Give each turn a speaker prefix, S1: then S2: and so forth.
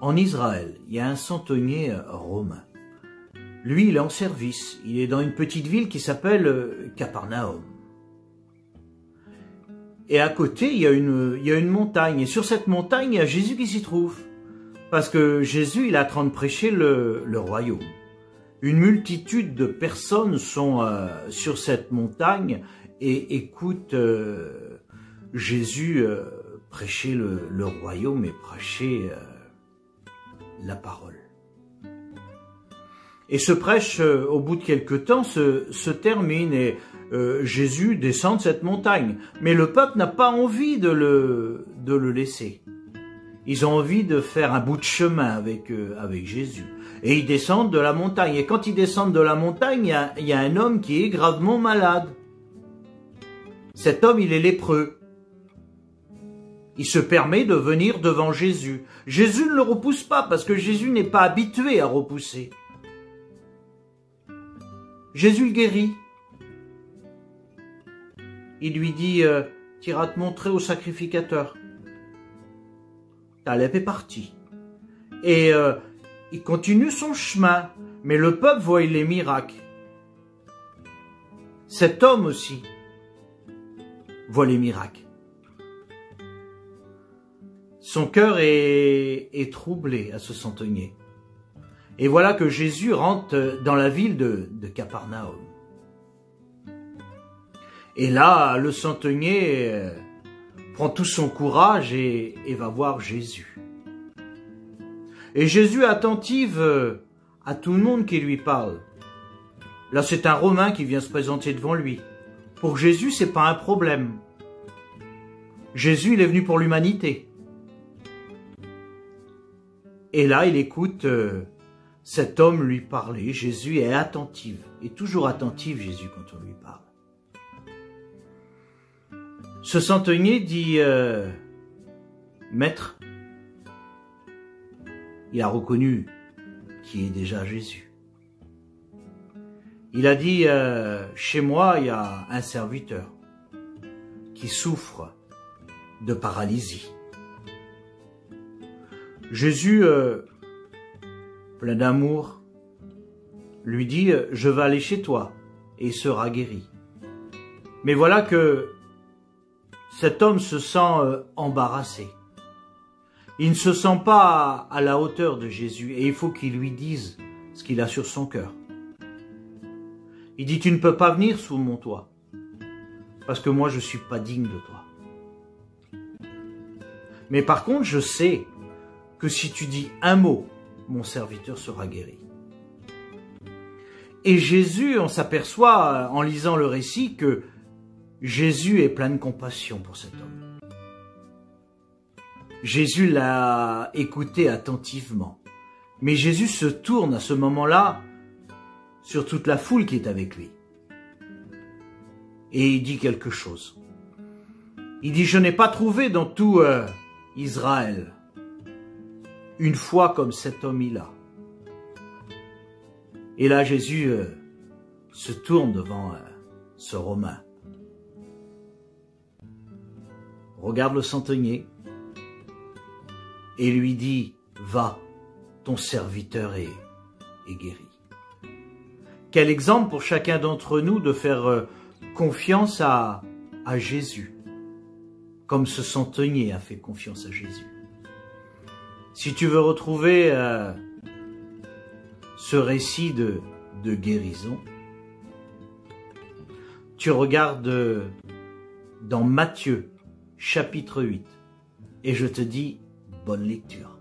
S1: En Israël, il y a un centenier romain. Lui, il est en service. Il est dans une petite ville qui s'appelle Capernaum. Et à côté, il y a une montagne. Et sur cette montagne, il y a Jésus qui s'y trouve. Parce que Jésus, il est en train de prêcher le royaume. Une multitude de personnes sont sur cette montagne et écoutent Jésus prêcher le royaume et prêcher la parole. Et ce prêche, au bout de quelque temps, se termine et Jésus descend de cette montagne. Mais le peuple n'a pas envie de le laisser. Ils ont envie de faire un bout de chemin avec Jésus. Et ils descendent de la montagne. Et quand ils descendent de la montagne, il y a un homme qui est gravement malade. Cet homme, il est lépreux. Il se permet de venir devant Jésus. Jésus ne le repousse pas parce que Jésus n'est pas habitué à repousser. Jésus le guérit. Il lui dit, tu iras te montrer au sacrificateur. Ta lèpre est partie. Et il continue son chemin. Mais le peuple voit les miracles. Cet homme aussi voit les miracles. Son cœur est troublé à ce centenier. Et voilà que Jésus rentre dans la ville de Capernaum. Et là, le centenier prend tout son courage et va voir Jésus. Et Jésus est attentif à tout le monde qui lui parle. Là, c'est un Romain qui vient se présenter devant lui. Pour Jésus, c'est pas un problème. Jésus, il est venu pour l'humanité. Et là, il écoute cet homme lui parler. Jésus est attentif, et toujours attentif, Jésus, quand on lui parle. Ce centenier dit, Maître, il a reconnu qui est déjà Jésus. Il a dit, chez moi, il y a un serviteur qui souffre de paralysie. Jésus, plein d'amour, lui dit, je vais aller chez toi et il sera guéri. Mais voilà que cet homme se sent embarrassé. Il ne se sent pas à la hauteur de Jésus et il faut qu'il lui dise ce qu'il a sur son cœur. Il dit, tu ne peux pas venir sous mon toit parce que moi je ne suis pas digne de toi. Mais par contre, je sais que si tu dis un mot, mon serviteur sera guéri. Et Jésus, on s'aperçoit en lisant le récit que Jésus est plein de compassion pour cet homme. Jésus l'a écouté attentivement. Mais Jésus se tourne à ce moment-là sur toute la foule qui est avec lui. Et il dit quelque chose. Il dit, je n'ai pas trouvé dans tout Israël une foi comme cet homme il a. Et là, Jésus se tourne devant ce Romain. Regarde le centenier et lui dit, va, ton serviteur est guéri. Quel exemple pour chacun d'entre nous de faire confiance à Jésus, comme ce centenier a fait confiance à Jésus. Si tu veux retrouver ce récit de guérison, tu regardes dans Matthieu, chapitre 8, et je te dis bonne lecture.